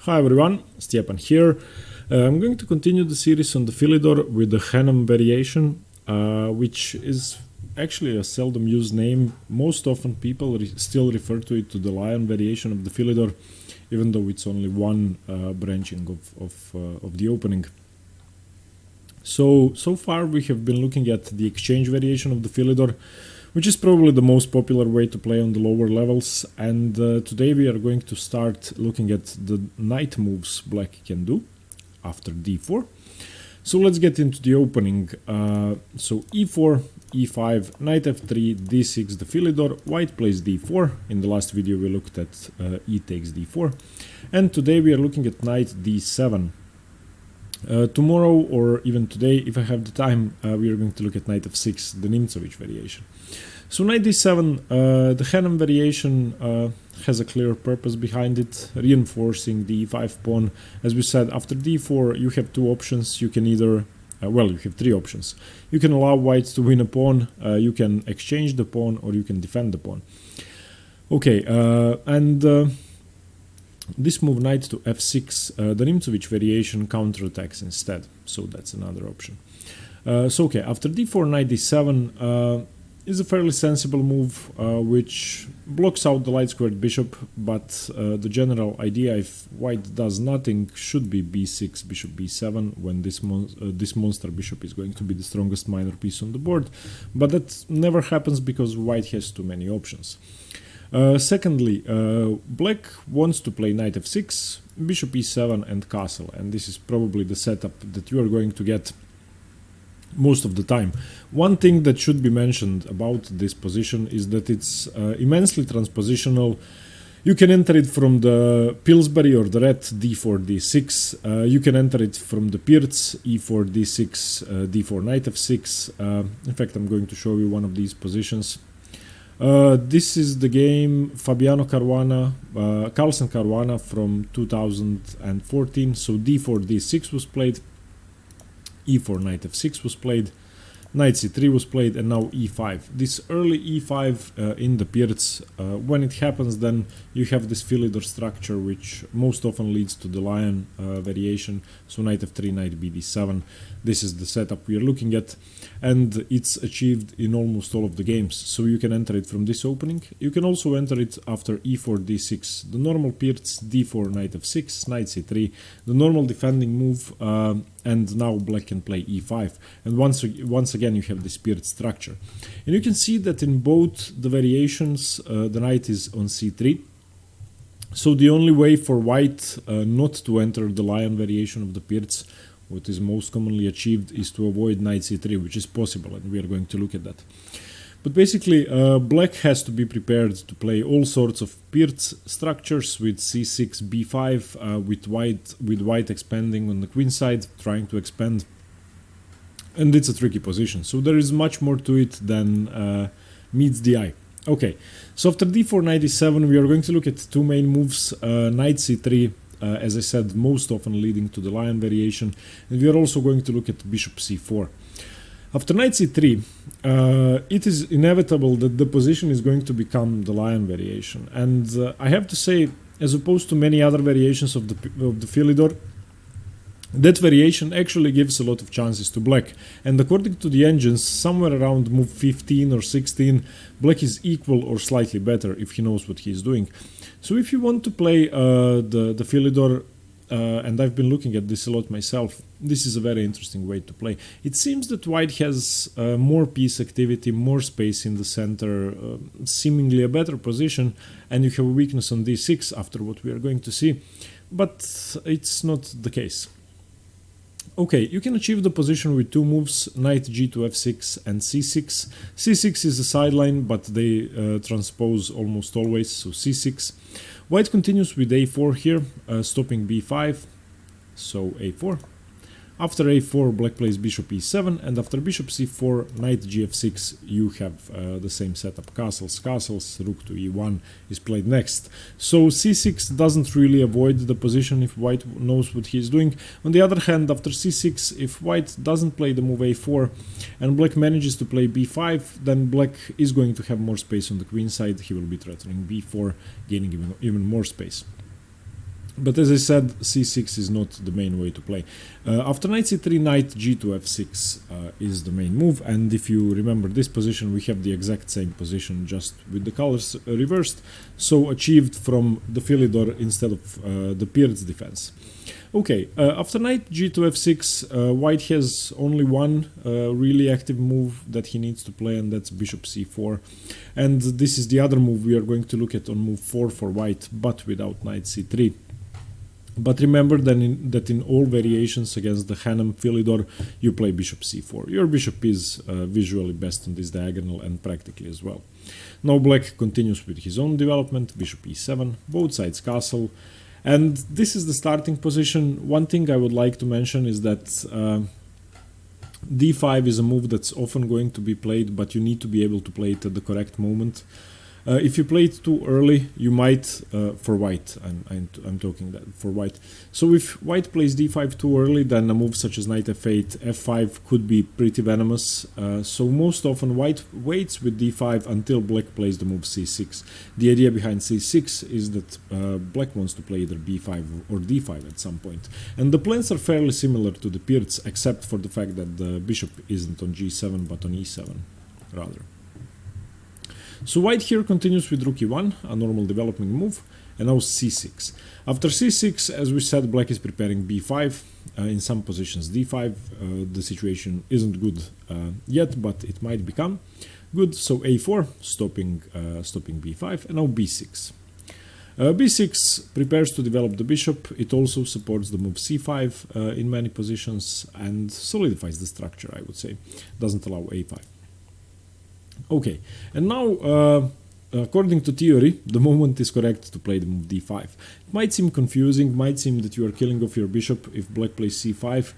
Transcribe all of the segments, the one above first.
Hi everyone, Stepan here. I'm going to continue the series on the Philidor with the Hanham Variation, which is actually a seldom used name. Most often people still refer to it to the Lion Variation of the Philidor, even though it's only one branching of the opening. So far we have been looking at the exchange variation of the Philidor, which is probably the most popular way to play on the lower levels, and today we are going to start looking at the knight moves black can do after d4. So let's get into the opening. So e4, e5, knight f3, d6 the Philidor, white plays d4. In the last video we looked at e takes d4, and today we are looking at knight d7. Tomorrow, or even today, if I have the time, we are going to look at knight f6, the Nimzovich variation. So knight d7, the Hanham variation has a clear purpose behind it, reinforcing the e5 pawn. As we said, after d4 you have two options. You can either, you have three options. You can allow white to win a pawn, you can exchange the pawn, or you can defend the pawn. Okay, this move knight to f6, the Nimzovich variation counterattacks instead, so that's another option. Okay, after d4, knight d7 is a fairly sensible move, which blocks out the light squared bishop, but the general idea, if white does nothing, should be b6, bishop b7, when this monster bishop is going to be the strongest minor piece on the board, but that never happens because white has too many options. Secondly, black wants to play knight f6, bishop e7 and castle, and this is probably the setup that you are going to get most of the time. One thing that should be mentioned about this position is that it's immensely transpositional. You can enter it from the Pillsbury or the red d4, d6. You can enter it from the Pirc e4, d6, d4, knight f6. In fact, I'm going to show you one of these positions. This is the game Carlsen Caruana from 2014. So d4, d6 was played, e4, knight f6 was played, knight c3 was played, and now e5. This early e5 in the Pirc, when it happens, then you have this Philidor structure, which most often leads to the Lion variation. So knight f3, knight b d7. This is the setup we are looking at, and it's achieved in almost all of the games. So you can enter it from this opening. You can also enter it after e4, d6, the normal Pirc, d4, knight f6, knight c3, the normal defending move, and now black can play e5. And once again you have this Pirc structure. And you can see that in both the variations the knight is on c3. So the only way for white not to enter the Lion variation of the Pirc, what is most commonly achieved, is to avoid knight c3, which is possible, and we are going to look at that. But basically, black has to be prepared to play all sorts of Pirc structures with c6, b5, with white expanding on the queen side, trying to expand, and it's a tricky position. So there is much more to it than meets the eye. Okay, so after d4, knight d7, we are going to look at two main moves, knight c3, as I said, most often leading to the Lion variation, and we are also going to look at bishop c4. After knight c3, it is inevitable that the position is going to become the Lion variation, and I have to say, as opposed to many other variations of the Philidor, that variation actually gives a lot of chances to black, and according to the engines, somewhere around move 15 or 16, black is equal or slightly better if he knows what he is doing. So if you want to play the Philidor, and I've been looking at this a lot myself, this is a very interesting way to play. It seems that white has more piece activity, more space in the center, seemingly a better position, and you have a weakness on d6 after what we are going to see, but it's not the case. Okay, you can achieve the position with two moves, knight g to f6 and c6. c6 is a sideline, but they transpose almost always, so c6. White continues with a4 here, stopping b5, so a4. After a4, black plays bishop e7, and after bishop c4, knight gf6, you have the same setup. Castles, rook to e1 is played next. So c6 doesn't really avoid the position if white knows what he is doing. On the other hand, after c6, if white doesn't play the move a4, and black manages to play b5, then black is going to have more space on the queen side. He will be threatening b4, gaining even more space. But as I said, c6 is not the main way to play. After knight c3, knight g2 f6 is the main move, and if you remember this position, we have the exact same position, just with the colors reversed, so achieved from the Philidor instead of the Pirc's defense. Okay, after knight g2 f6, white has only one really active move that he needs to play, and that's bishop c4. And this is the other move we are going to look at on move 4 for white, but without knight c3. But remember that in all variations against the Hanham Philidor, you play bishop c4. Your bishop is visually best on this diagonal and practically as well. Now black continues with his own development, bishop e7, both sides castle. And this is the starting position. One thing I would like to mention is that d5 is a move that's often going to be played, but you need to be able to play it at the correct moment. If you play it too early, you might, for white, I'm talking that for white. So if white plays d5 too early, then a move such as knight f8, f5 could be pretty venomous. So most often white waits with d5 until black plays the move c6. The idea behind c6 is that black wants to play either b5 or d5 at some point. And the plans are fairly similar to the Pirc, except for the fact that the bishop isn't on g7 but on e7 rather. So white here continues with rook e1, a normal developing move, and now c6. After c6, as we said, black is preparing b5, in some positions d5. The situation isn't good yet, but it might become good. So a4, stopping b5, and now b6. b6 prepares to develop the bishop. It also supports the move c5 in many positions and solidifies the structure, I would say. Doesn't allow a5. Okay, and now, according to theory, the moment is correct to play the move d5. It might seem confusing, might seem that you are killing off your bishop if black plays c5,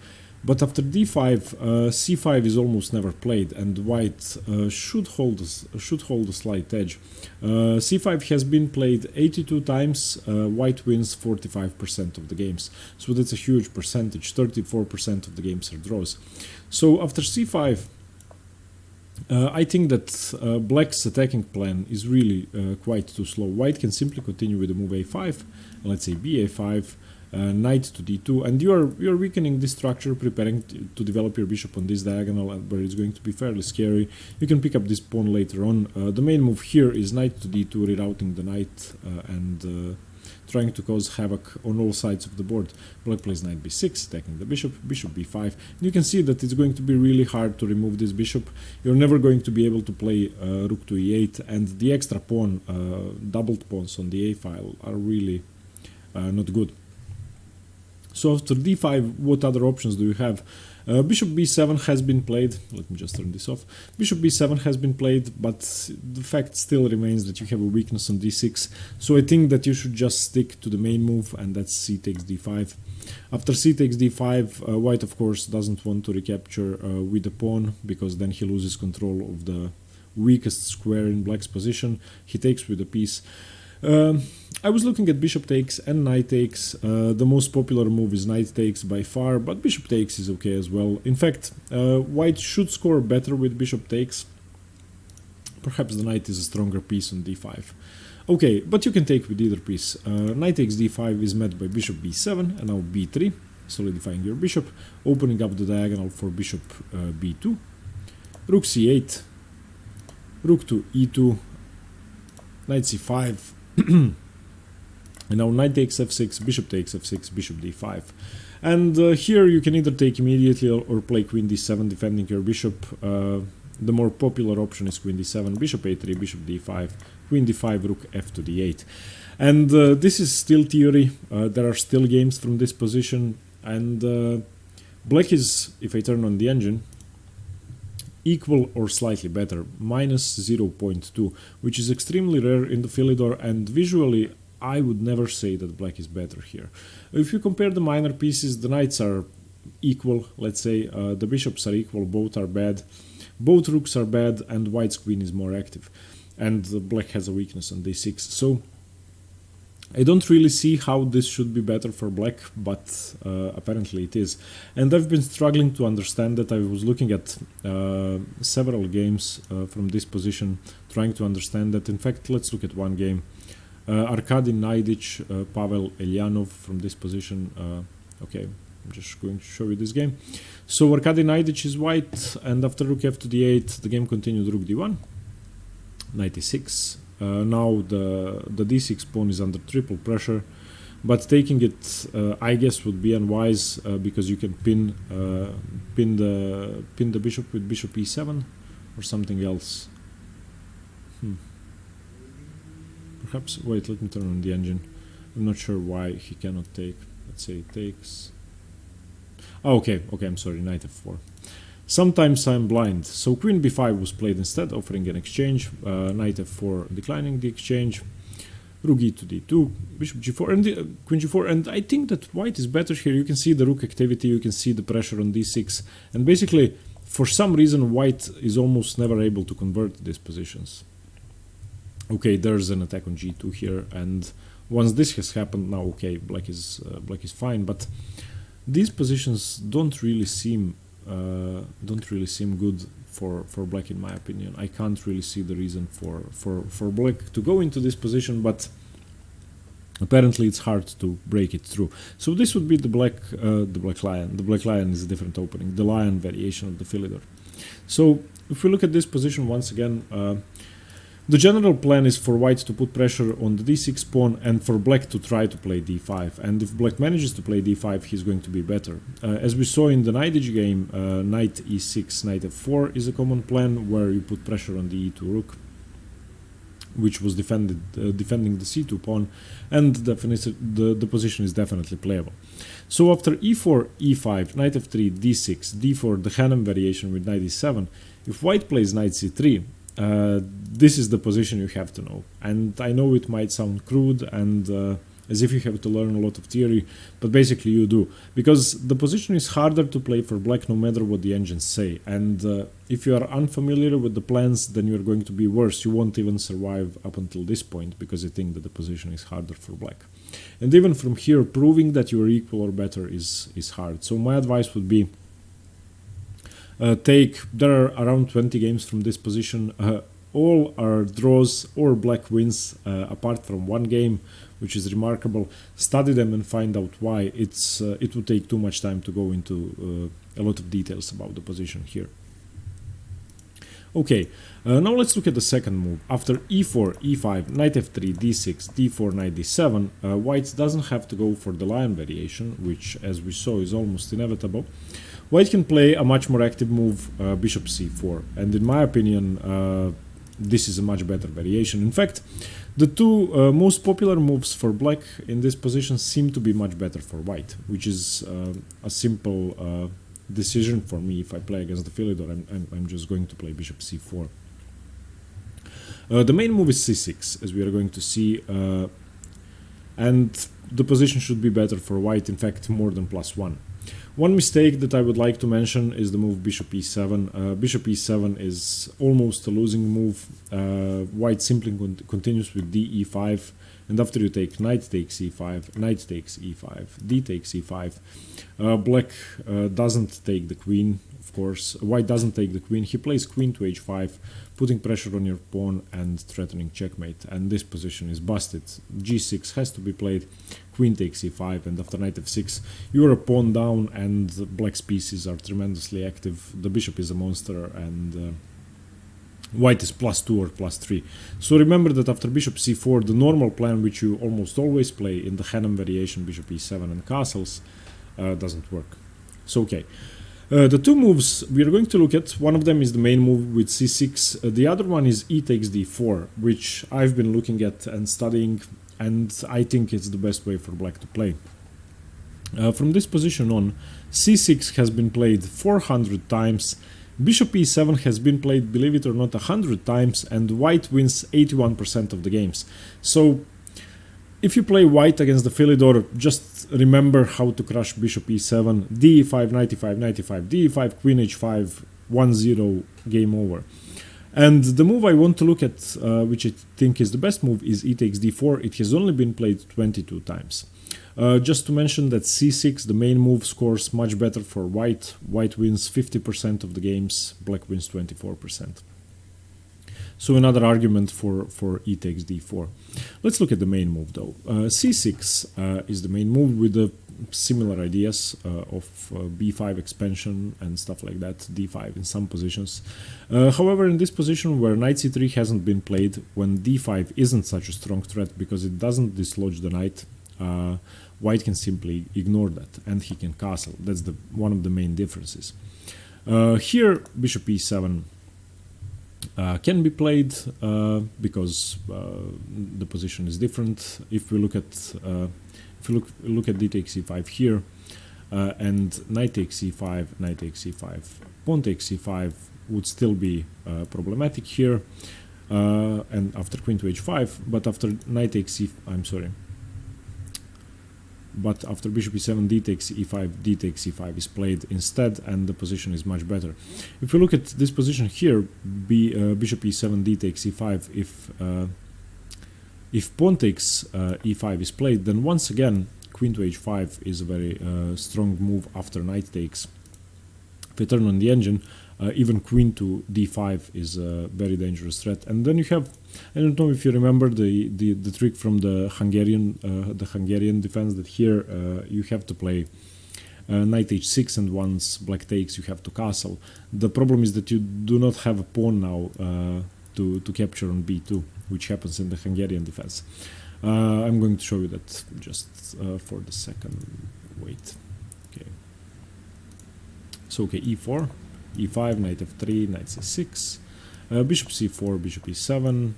but after d5, c5 is almost never played, and white should hold a slight edge. c5 has been played 82 times, white wins 45% of the games, so that's a huge percentage. 34% of the games are draws. So after c5, I think that black's attacking plan is really quite too slow. White can simply continue with the move a5, and let's say ba5, knight to d2, and you're weakening this structure, preparing to develop your bishop on this diagonal, where it's going to be fairly scary. You can pick up this pawn later on. The main move here is knight to d2, rerouting the knight and trying to cause havoc on all sides of the board. Black plays knight b6, attacking the bishop, bishop b5. And you can see that it's going to be really hard to remove this bishop. You're never going to be able to play rook to e8, and the extra pawn, doubled pawns on the a file are really not good. So after d5, what other options do you have? Bishop b7 has been played. Let me just turn this off. Bishop b7 has been played, but the fact still remains that you have a weakness on d6. So I think that you should just stick to the main move, and that's c takes d5. After c takes d5, white of course doesn't want to recapture with the pawn, because then he loses control of the weakest square in black's position. He takes with a piece. I was looking at bishop takes and knight takes. The most popular move is knight takes by far, but bishop takes is okay as well. In fact, white should score better with bishop takes. Perhaps the knight is a stronger piece on d5. Okay, but you can take with either piece. Knight takes d5 is met by bishop b7 and now b3, solidifying your bishop, opening up the diagonal for bishop b2. Rook c8, rook to e2, knight c5, and now knight takes f6, bishop takes f6, bishop d5. And here you can either take immediately or play queen d7, defending your bishop. The more popular option is queen d7, bishop a3, bishop d5, queen d5, rook f to d8. And this is still theory. There are still games from this position. And black is, if I turn on the engine, equal or slightly better, minus 0.2, which is extremely rare in the Philidor, and visually I would never say that black is better here. If you compare the minor pieces, the knights are equal, let's say, the bishops are equal, both are bad, both rooks are bad, and white's queen is more active, and black has a weakness on d6. So I don't really see how this should be better for black, but apparently it is. And I've been struggling to understand that. I was looking at several games from this position, trying to understand that. In fact, let's look at one game. Arkady Naidic, Pavel Elyanov from this position. Okay, I'm just going to show you this game. So Arkady Naidic is white, and after rook f to d8, the game continued rook d1, knight e6. Now the d6 pawn is under triple pressure, but taking it, I guess, would be unwise because you can pin the bishop with bishop e7 or something else. Perhaps, wait, let me turn on the engine. I'm not sure why he cannot take. Let's say it takes. Oh, okay, I'm sorry, knight f4. Sometimes I'm blind. So queen b5 was played instead, offering an exchange. Knight f4 declining the exchange. Rook e to d2, bishop g4, and queen g4. And I think that white is better here. You can see the rook activity, you can see the pressure on d6. And basically, for some reason, white is almost never able to convert these positions. Okay, there's an attack on g2 here, and once this has happened, now okay, black is fine, but these positions don't really seem good for black, in my opinion. I can't really see the reason for black to go into this position, but apparently it's hard to break it through. So this would be the black lion. The black lion is a different opening, the lion variation of the Philidor. So if we look at this position once again, the general plan is for white to put pressure on the d6 pawn and for black to try to play d5. And if black manages to play d5, he's going to be better. As we saw in the Naidic game, knight e6, knight f4 is a common plan where you put pressure on the e2 rook, which was defending the c2 pawn, and the position is definitely playable. So after e4, e5, knight f3, d6, d4, the Hanham variation with knight e7, if white plays knight c3, this is the position you have to know. And I know it might sound crude and as if you have to learn a lot of theory, but basically you do. Because the position is harder to play for black no matter what the engines say. And if you are unfamiliar with the plans, then you're going to be worse. You won't even survive up until this point because you think that the position is harder for black. And even from here, proving that you are equal or better is hard. So my advice would be there are around 20 games from this position. All are draws or black wins apart from one game, which is remarkable. Study them and find out why. It would take too much time to go into a lot of details about the position here. Okay, now let's look at the second move. After e4, e5, knight f3, d6, d4, knight d7, white doesn't have to go for the lion variation, which, as we saw, is almost inevitable. White can play a much more active move, bishop c4, and in my opinion, this is a much better variation. In fact, the two most popular moves for black in this position seem to be much better for white, which is a simple decision for me. If I play against the Philidor, I'm just going to play bishop c4. The main move is c6, as we are going to see, and the position should be better for white, in fact, more than +1. One mistake that I would like to mention is the move bishop e7. Bishop e7 is almost a losing move. White simply continues with d e5, and after you take knight takes e5, knight takes e5, d takes e5. Black doesn't take the queen, of course. White doesn't take the queen. He plays queen to h5, putting pressure on your pawn and threatening checkmate, and this position is busted. g6 has to be played, queen takes e5, and after knight f6 you're a pawn down and black's pieces are tremendously active. The bishop is a monster and white is +2 or +3. So remember that after bishop c4, the normal plan, which you almost always play in the Hanham variation, bishop e7 and castles, doesn't work. So okay. The two moves we are going to look at, one of them is the main move with c6, the other one is e takes d4, which I've been looking at and studying, and I think it's the best way for black to play. From this position on, c6 has been played 400 times, bishop e7 has been played, believe it or not, 100 times, and white wins 81% of the games. So if you play white against the Philidor, just remember how to crush bishop e7, d5, knight e5, knight e5, d5, queen h5, 1-0, game over. And the move I want to look at, which I think is the best move, is e takes d4. It has only been played 22 times. Just to mention that c6, the main move, scores much better for white. White wins 50% of the games, black wins 24%. So another argument for e takes d4. Let's look at the main move though. c6 is the main move with the similar ideas of b5 expansion and stuff like that, d5 in some positions. However, in this position where knight c3 hasn't been played, when d5 isn't such a strong threat because it doesn't dislodge the knight, white can simply ignore that and he can castle. That's one of the main differences. Here bishop e7 can be played because the position is different. If we look at look at d takes c5 here, and knight takes c5, knight takes c5, pawn takes c5 would still be problematic here, and after queen to h5, but after knight takes c, I'm sorry, but after bishop e7, d takes e5, d takes c5 is played instead, and the position is much better. If we look at this position here, bishop e7, d takes e5, if pawn takes e5 is played, then once again queen to h5 is a very strong move after knight takes. If I turn on the engine, even queen to d5 is a very dangerous threat. And then you have, I don't know if you remember the trick from the Hungarian defense, that here you have to play knight h6, and once black takes you have to castle. The problem is that you do not have a pawn now to capture on b2, which happens in the Hungarian defense. I'm going to show you that just for the second. Wait. Okay. So okay, e4, e5, knight f3, knight c6, bishop c4, bishop e7,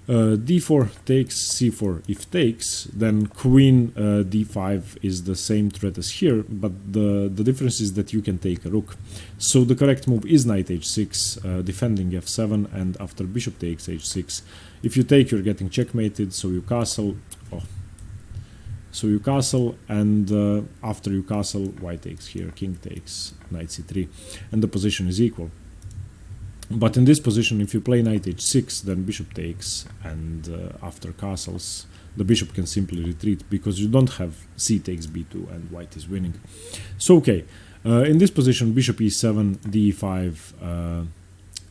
d4 takes, c4 if takes, then queen d5 is the same threat as here, but the difference is that you can take a rook. So the correct move is knight h6, defending f7, and after bishop takes h6, if you take, you're getting checkmated, so you castle. So you castle, and after you castle, white takes here, king takes, knight c3, and the position is equal. But in this position, if you play knight h6, then bishop takes, and after castles, the bishop can simply retreat because you don't have c takes b2 and white is winning. So okay, in this position, bishop e7, d5,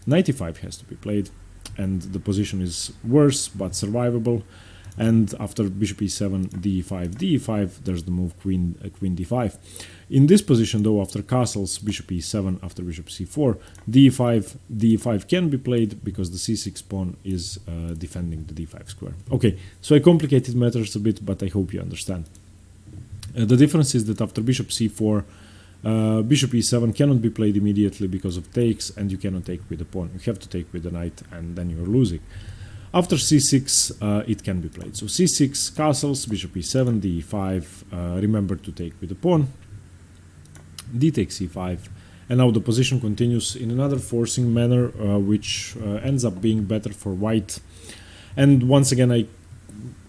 knight e5 has to be played, and the position is worse but survivable. And after bishop e7, d5, d5, there's the move queen d5. In this position though, after castles, bishop e7, after bishop c4, d5 can be played because the c6 pawn is defending the d5 square. Okay, so I complicated matters a bit, but I hope you understand. The difference is that after bishop c4, bishop e7 cannot be played immediately because of takes, and you cannot take with the pawn. You have to take with the knight, and then you're losing. After c6, it can be played. So c6, castles, bishop e7, d5, remember to take with the pawn, d takes e5, and now the position continues in another forcing manner, which ends up being better for white. And once again,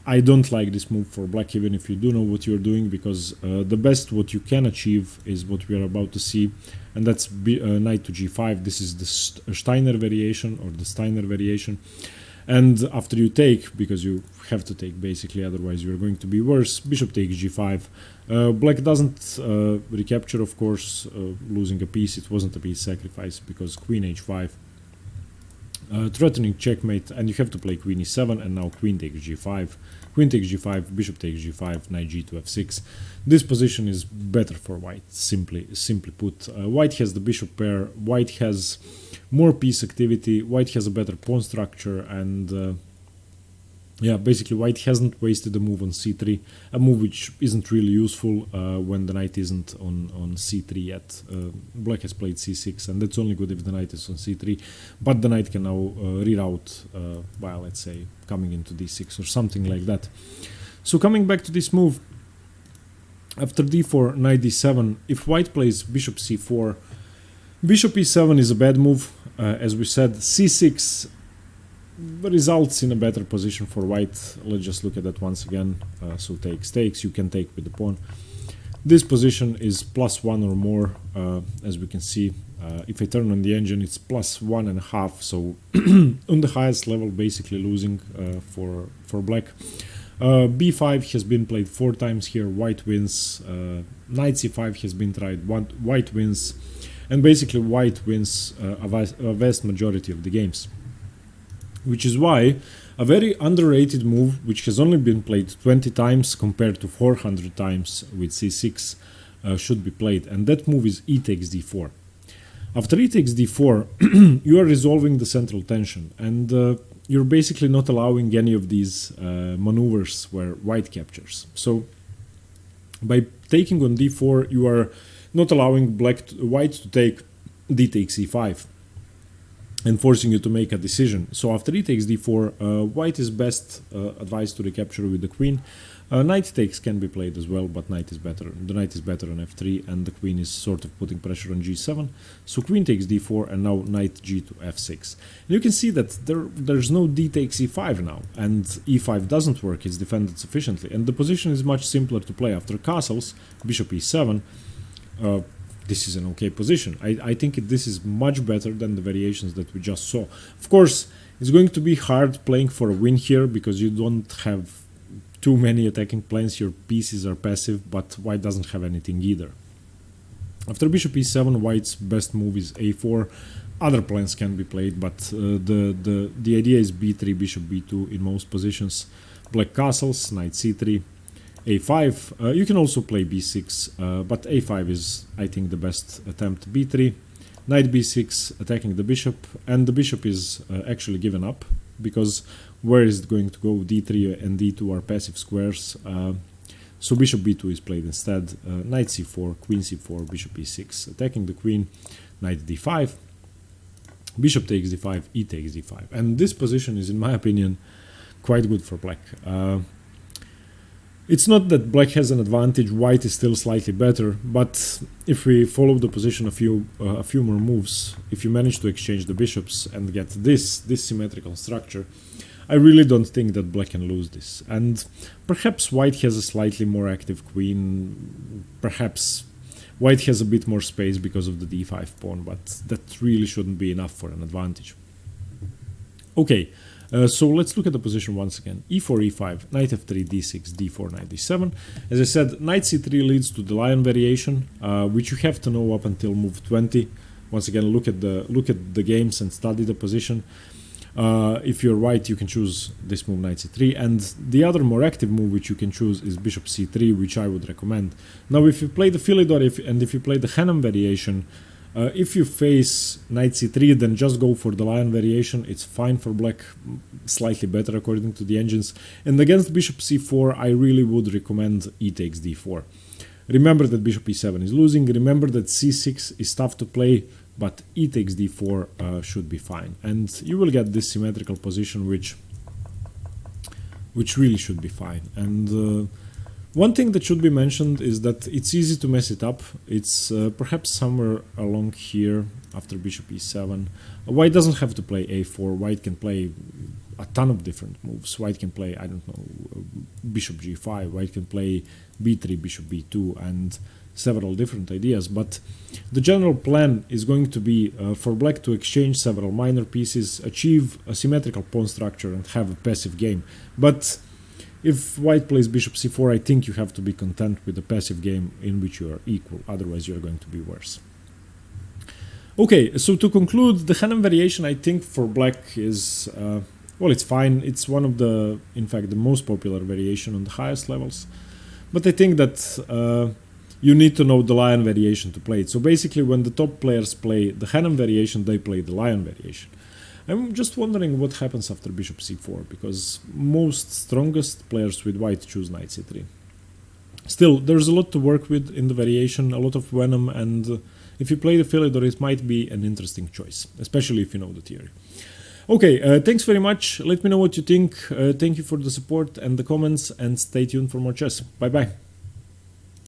I don't like this move for black, even if you do know what you're doing, because the best what you can achieve is what we are about to see, and that's knight to g5. This is the Steiner variation, or the Steiner variation. And after you take, because you have to take basically, otherwise you're going to be worse, bishop takes g5. Black doesn't recapture, of course, losing a piece. It wasn't a piece sacrifice because queen h5, threatening checkmate, and you have to play queen e7, and now queen takes g5. Queen takes g5, bishop takes g5, knight g to f6. This position is better for white, simply put. White has the bishop pair, white has more piece activity, white has a better pawn structure, and yeah, basically white hasn't wasted a move on c3, a move which isn't really useful when the knight isn't on c3 yet. Black has played c6, and that's only good if the knight is on c3, but the knight can now reroute while, let's say, coming into d6 or something like that. So coming back to this move, after d4, knight d7, if white plays bishop c4, bishop e7 is a bad move. As we said, c6 results in a better position for white. Let's just look at that once again. So takes, you can take with the pawn. This position is +1 or more, as we can see. If I turn on the engine, it's +1.5, so on the highest level, basically losing for black. b5 has been played 4 times here, white wins. Knight c5 has been tried, white wins. And basically white wins a vast majority of the games. which is why a very underrated move, which has only been played 20 times compared to 400 times with c6, should be played, and that move is e takes d4. After e takes d4, you are resolving the central tension, and you're basically not allowing any of these maneuvers where white captures. So by taking on d4, you are not allowing white to take d takes e5 and forcing you to make a decision. So after e takes d4, white is best advised to recapture with the queen. Knight takes can be played as well, but knight is better. The knight is better on f3, and the queen is sort of putting pressure on g7. So queen takes d4, and now knight g to f6. And you can see that there's no d takes e5 now, and e5 doesn't work. It's defended sufficiently, and the position is much simpler to play. After castles, bishop e7. This is an okay position. I think this is much better than the variations that we just saw. Of course, it's going to be hard playing for a win here because you don't have too many attacking plans. Your pieces are passive, but white doesn't have anything either. After bishop e7, white's best move is a4. Other plans can be played, but the idea is b3, bishop b2 in most positions. Black castles, knight c3. a5, you can also play b6, but a5 is, I think, the best attempt. b3, knight b6, attacking the bishop, and the bishop is actually given up, because where is it going to go? d3 and d2 are passive squares, so bishop b2 is played instead. Knight c4, queen c4, bishop e6, attacking the queen, knight d5, bishop takes d5, e takes d5, and this position is, in my opinion, quite good for black. It's not that black has an advantage, white is still slightly better, but if we follow the position a few more moves, if you manage to exchange the bishops and get this symmetrical structure, I really don't think that black can lose this. And perhaps white has a slightly more active queen, perhaps white has a bit more space because of the d5 pawn, but that really shouldn't be enough for an advantage. Okay. So let's look at the position once again. e4, e5, knight f3, d6, d4, knight d7. As I said, knight c3 leads to the Lion variation, which you have to know up until move 20. Once again, look at the games and study the position. If you're white, you can choose this move, knight c3, and the other more active move which you can choose is bishop c3, which I would recommend. Now, if you play the Philidor and if you play the Hanham variation, if you face knight c3, then just go for the Lion variation. It's fine for black, slightly better according to the engines. And against bishop c4, I really would recommend e takes d4. Remember that bishop e7 is losing. Remember that c6 is tough to play, but e takes d4 should be fine. And you will get this symmetrical position, which really should be fine. And one thing that should be mentioned is that it's easy to mess it up. It's perhaps somewhere along here after bishop e7. White doesn't have to play a4. White can play a ton of different moves. White can play, I don't know, bishop g5. White can play b3, bishop b2, and several different ideas. But the general plan is going to be for black to exchange several minor pieces, achieve a symmetrical pawn structure, and have a passive game. But if white plays bishop c4, I think you have to be content with a passive game in which you are equal, otherwise you are going to be worse. Okay, so to conclude, the Hanham variation, I think for black is, well, it's fine. It's one of the, in fact, the most popular variation on the highest levels. But I think that you need to know the Lion variation to play it. So basically, when the top players play the Hanham variation, they play the Lion variation. I'm just wondering what happens after bishop c4, because most strongest players with white choose knight c3. Still, there's a lot to work with in the variation, a lot of venom, and if you play the Philidor, it might be an interesting choice, especially if you know the theory. Okay, thanks very much. Let me know what you think. Thank you for the support and the comments, and stay tuned for more chess. Bye bye.